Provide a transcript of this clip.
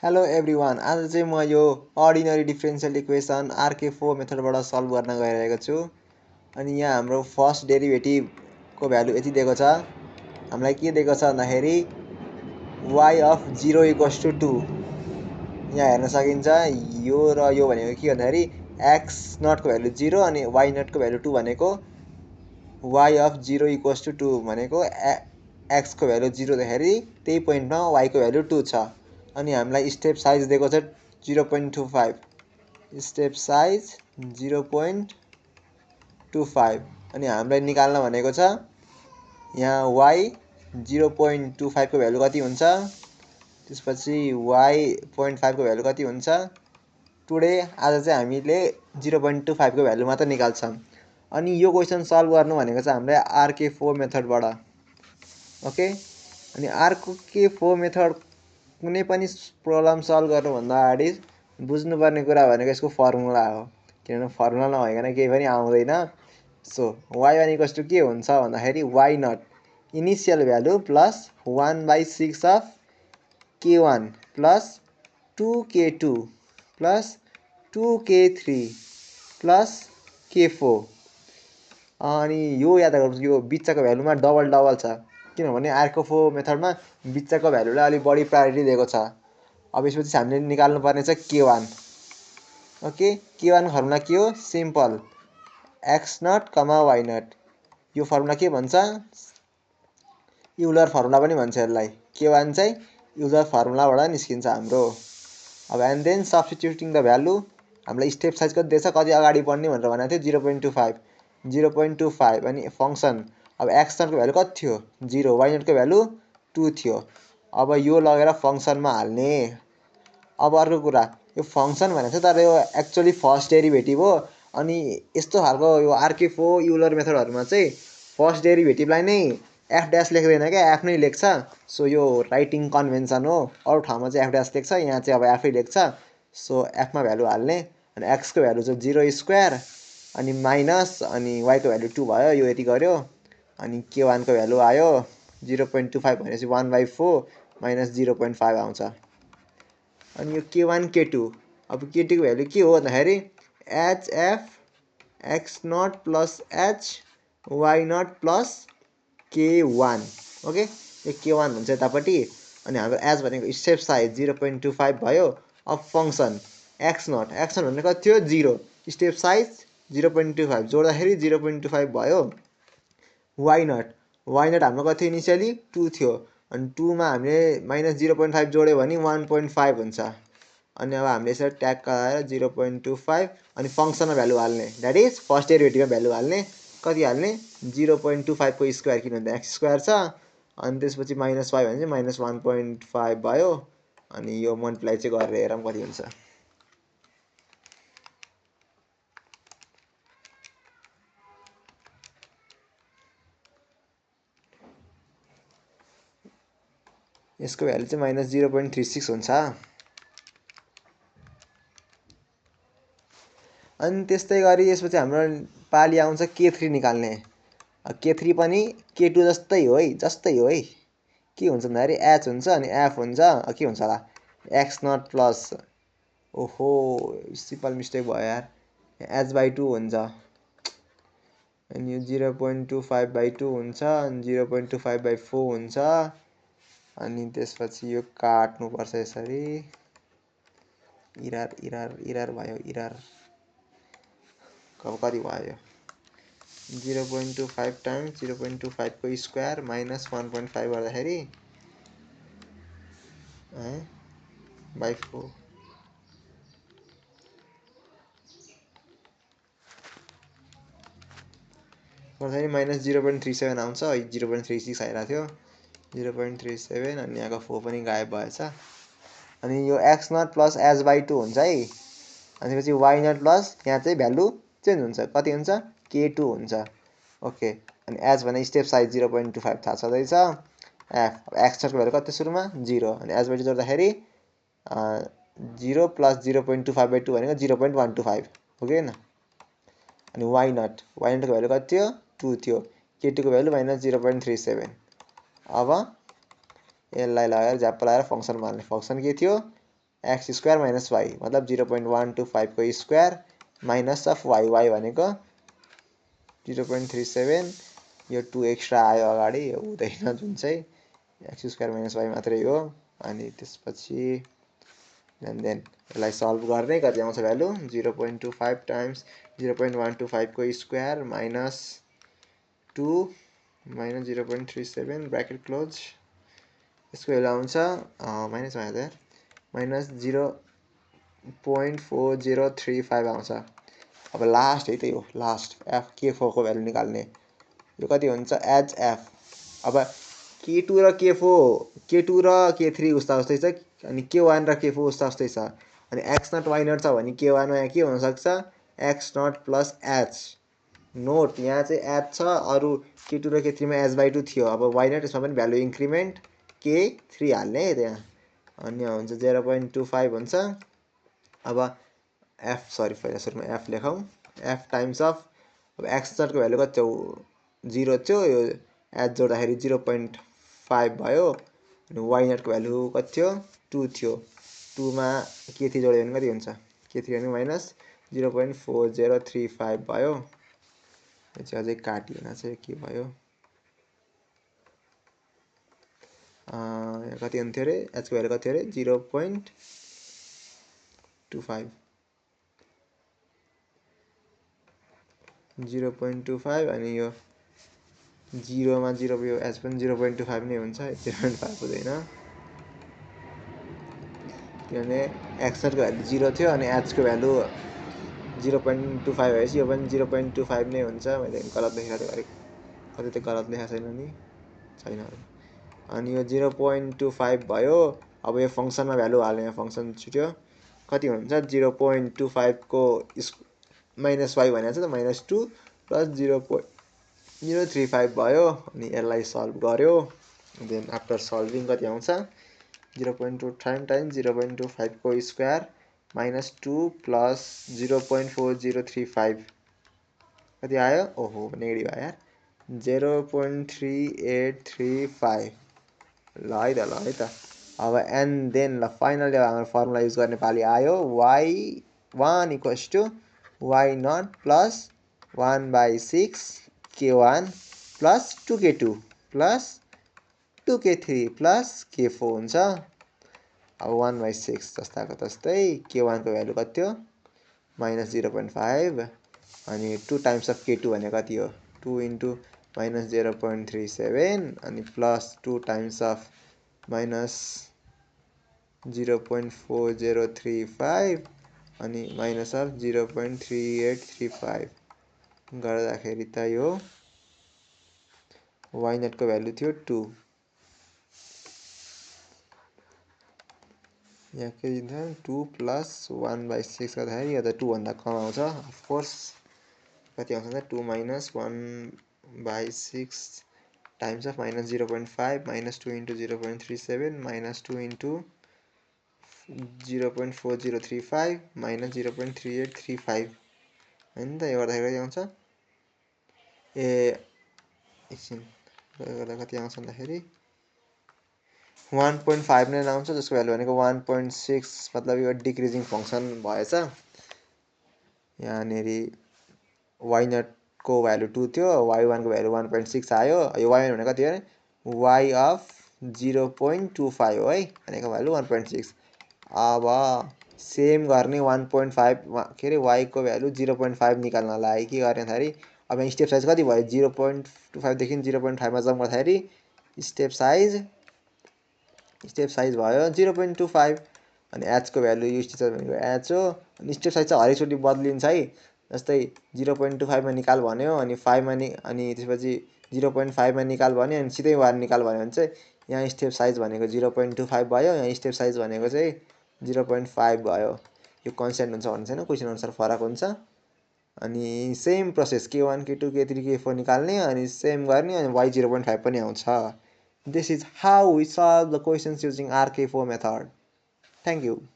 Hello everyone, आज चाहिँ म यो अर्डिनरी डिफरेन्सियल इक्वेसन RK4 मेथडबाट सल्भ गर्न गइरहेको छु। अनि यहाँ हाम्रो फर्स्ट डेरिभेटिभको भ्यालु यति दिएको छ। हामीलाई के दिएको छ भन्दाखेरि y अफ 0 इक्वल्स टु 2। यहाँ हेर्न सकिन्छ यो र यो भनेको के भन्दाखेरि x नटको भ्यालु 0 अनि y नटको भ्यालु 2 भनेको y अफ 0 इक्वल्स टु 2 भनेको x को भ्यालु 0 देखाखेरि त्यही पोइन्टमा y को भ्यालु 2 छ। अनि हामीलाई स्टेप साइज दिएको छ 0.25। स्टेप साइज 0.25 अनि हामीलाई निकाल्न भनेको छ यहाँ y 0.25 को भ्यालु कति हुन्छ, त्यसपछि y 0.5 को भ्यालु कति हुन्छ। टुडे आज चाहिँ हामीले 0.25 को भ्यालु मात्र निकाल्छौँ। अनि यो क्वेसन सल्भ गर्नु भनेको चाहिँ हामीले RK4 मेथडबाट। ओके, अनि RK4 मेथड कुनै पनि प्रब्लम सल्भ गर्नुभन्दा अगाडि बुझ्नुपर्ने कुरा भनेको यसको फर्मुला हो, किनभने फर्मुला नभइकन केही पनि आउँदैन। सो y1 इक्वल्स टु के हुन्छ भन्दाखेरि y naught initial value plus 1/6 of k1 plus 2k2 plus 2k3 plus k4। अनि यो याद गर्नुहोस्, यो बिचको भ्यालुमा डबल डबल छ, किनभने RK4 मेथडमा बिचको भ्यालुलाई अलिक बढी प्रायोरिटी दिएको छ। अब यसपछि हामीले निकाल्नु पर्ने छ k1। ओके, k1 फर्मुला के हो? Simple x naught comma y naught. यो फर्मुला के भन्छ? युलर फर्मुला पनि भन्छ यसलाई। k1 चाहिँ युलर फर्मुलाबाट निस्किन्छ हाम्रो। अब एन्ड देन सब्स्टिट्युटिङ द भ्यालु हामीलाई स्टेप साइज कति दिएछ, कति अगाडि बढ्ने भनेर भनेको थियो 0.25 अनि फङ्सन अब x नटको भ्यालु कति थियो 0, y नटको भ्यालु 2 थियो। अब यो लगेर फङ्सनमा हाल्ने। अब अर्को कुरा, यो फङ्सन भनेको छ तर यो एक्चुअली फर्स्ट डेरिभेटिभ हो। अनि यस्तो खालको यो RK4 युलर मेथडहरूमा चाहिँ फर्स्ट डेरिभेटिभलाई नै f ड्यास लेख्दैन क्या, f नै लेख्छ। सो यो राइटिङ कन्भेन्सन हो, अरू ठाउँमा चाहिँ f ड्यास लेख्छ, यहाँ चाहिँ अब f नै लेख्छ। सो f मा भ्यालु हाल्ने अनि x को भ्यालु चाहिँ 0 स्क्वायर अनि माइनस अनि y को भ्यालु 2 भयो, यो यति गर्यो। अनि k1 को भ्यालु आयो 0.25 भनेपछि 1/4 माइनस 0.5 आउँछ। अनि यो k1 k2, अब k2 को भ्यालु के हो भन्दाखेरि hf x naught plus h y naught plus k1। Okay, यो k1 हुन्छ यतापट्टि। अनि हाम्रो h भनेको स्टेप साइज 0.25 भयो। अब फङ्सन x नट भनेको कति थियो 0, स्टेप साइज 0.25 जोड्दाखेरि 0.25 भयो। y नट हाम्रो कति थियो इनिसियली 2 थियो, अनि 2 मा हामीले माइनस 0.5 जोड्यो भने 1.5 हुन्छ। अनि अब हामीले यसरी ट्याग लगाएर 0.25 अनि फङ्सनमा भ्यालु हाल्ने, द्याट इज फर्स्ट डेरिभेटिभमा भ्यालु हाल्ने। कति हाल्ने 0.25 को स्क्वायर, किनभने x स्क्वायर छ। अनि त्यसपछि माइनस 5 भने चाहिँ माइनस 1.5 भयो। अनि यो मल्टिप्लाई चाहिँ गरेर हेरौँ कति हुन्छ। यसको भ्यालु चाहिँ माइनस 0.36 हुन्छ। अनि त्यस्तै गरी यसपछि हाम्रो पाली आउँछ k3 निकाल्ने। k3 पनि k2 जस्तै हो है, के हुन्छ भन्दाखेरि h हुन्छ अनि f हुन्छ। के हुन्छ होला x नट प्लस, ओहो सिम्पल मिस्टेक भयो यार, h/2 हुन्छ। अनि यो 0.25/2 हुन्छ अनि 0.25/4 हुन्छ। अनि त्यसपछि यो काट्नुपर्छ यसरी, इरर भयो, इरर कति भयो 0.25 टाइम्स 0.25 को स्क्वायर माइनस 1.5 गर्दाखेरि by 4 गर्दाखेरि माइनस 0.37 आउँछ। 0.36 आइरहेको थियो, 0.37 अनि यहाँको 4 पनि गायब भएछ। अनि यो x नट प्लस h/2 हुन्छ है। अनि त्यसपछि y नट प्लस यहाँ चाहिँ भ्यालु चेन्ज हुन्छ, कति हुन्छ k2 हुन्छ। ओके, अनि h भने स्टेप साइज 0.25 थाहा छँदैछ। f x नटको भ्यालु कति सुरुमा 0 अनि h/2 जोड्दाखेरि 0 प्लस 0.25/2 भनेको 0.125 हो कि होइन। अनि y नटको भ्यालु कति थियो 2 थियो, k2 को भ्यालु माइनस 0.37। अब यसलाई लगाएर झ्याप्प लगाएर फङ्सन हाल्ने। फङ्सन के थियो एक्स स्क्वायर माइनस वाई मतलब 0.125 को square minus of Y Y भनेको 0.37 यो 2 एक्स्ट्रा आयो अगाडि यो हुँदैन जुन चाहिँ एक्स स्क्वायर माइनस वाई मात्रै हो अनि त्यसपछि देन यसलाई सल्भ गर्ने कति आउँछ भ्यालु 0.25 टाइम्स 0.125 को square minus 2 minus 0.37 bracket close यसको भ्यालु आउँछ माइनस माइनस 0.4035 आउँछ। अब लास्ट है त्यही हो लास्ट एफ k4 को भ्यालु निकाल्ने यो कति हुन्छ एच एफ अब k2 र k2 र k3 उस्ता उस्तै छ अनि k1 र k4 उस्ता उस्तै छ अनि x0 y0 छ भने k1 मा यहाँ के हुन सक्छ x0 प्लस h नोट यहाँ चाहिँ h छ अरु k2 र k3 मा h/2 थियो अब y0 यसमा पनि भ्यालु इन्क्रिमेन्ट k3 हाल्ने है त्यहाँ अनि यहाँ हुन्छ 0.25 हुन्छ अब f सरी पहिला सुरुमा f लेखौं f टाइम्स अफ अब x0 को भ्यालु कति हो 0 थियो यो h जोड्दाखेरि 0.5 भयो अनि y0 को भ्यालु कति थियो 2 थियो 2 मा k3 जोड्यो भने कति हुन्छ k3 भने माइनस 0.4035 भयो यो चाहिँ अझै काटिएन चाहिँ के भयो कति हुन्थ्यो रे h को भ्यालु कति रे 0.25 0.25 अनि यो 0 मा 0 यो h पनि 0.25 नै हुन्छ 0.5 हुँदैन किनभने x0 को भ्यालु 0 थियो अनि h को भ्यालु 0.25 भएपछि यो पनि 0.25 नै हुन्छ मैले गलत लेखेको थिएँ कतै त गलत लेखेको छैन नि छैन अनि यो 0.25 भयो अब यो फंक्सनमा भ्यालु हाल्ने यहाँ फंक्सन छुट्यो कति हुन्छ 0.25 को माइनस y भनेको छ त माइनस 2 प्लस 0.035 भयो अनि यसलाई सल्भ गर्यो देन आफ्टर सल्भिङ कति आउँछ 0.25 टाइम्स 0.25 को स्क्वायर माइनस 2 प्लस 0.4035 कति आयो ओहो नेगेटिभ आयो यार 0.3835 ल है त अब एन्ड देन ल फाइनली हाम्रो फर्मुला युज गर्ने पाली आयो y1 equals to y0 plus 1/6 k1 plus 2k2 plus 2k3 plus k4 हुन्छ अब 1/6 जस्ताको तस्तै k1 को भ्यालु कति हो माइनस 0.5 अनि 2 टाइम्स अफ k2 भने कति हो 2 इन्टु माइनस 0.37 अनि प्लस 2 टाइम्स अफ माइनस 0.4035 अनि माइनस अफ 0.3835 गर्दाखेरि त यो y0 को भ्यालु थियो 2 यहाँ के दिन्छ 2 प्लस 1/6 गर्दाखेरि यो त 2 भन्दा कम आउँछ अफ कोर्स कति आउँछ त 2 minus 1/6 times of minus 0.5 minus 2 into 0.37 minus 2 into 0.4035 minus 0.3835 हैन त यो गर्दाखेरि कति आउँछ एकछिन गर्दा कति आउँछ भन्दाखेरि 1.5 नै आउँछ जसको भ्यालु भनेको 1.6 मतलब यो डिक्रिजिङ फंक्सन भएछ यहाँनेरि y0 को भ्यालु 2 थियो y1 को भ्यालु 1.6 आयो यो y1 भनेको कति हो y अफ 0.25 हो है भनेको भ्यालु 1.6 अब सेम गर्ने 1.5 के रे y को भ्यालु 0.5 निकाल्नलाई के गर्ने थारी अब यहाँ स्टेप साइज कति भयो 0.25 देखि 0.5 मा जम्प गर्दाखेरि स्टेप साइज भयो 0.25 अनि h को भ्यालु यो स्टेप भनेको h हो अनि स्टेप साइज चाहिँ हरेक चोटी बदलिन्छ है जस्तै 0.25 मा निकाल भन्यो अनि 5 मा अनि त्यसपछि 0.5 मा निकाल भन्यो अनि सिधै वार निकाल भन्यो भने चाहिँ यहाँ स्टेप साइज भनेको 0.25 भयो यहाँ स्टेप साइज भनेको चाहिँ 0.5 भयो यो कन्स्ट्यान्ट हुन्छ भन्ने छैन क्वेशन अनुसार फरक हुन्छ अनि same process k1 k2 k3 k4 निकाल्ने अनि सेम गर्ने अनि y 0.5 पनि आउँछ This is how we solve the questions using RK4 method. Thank you.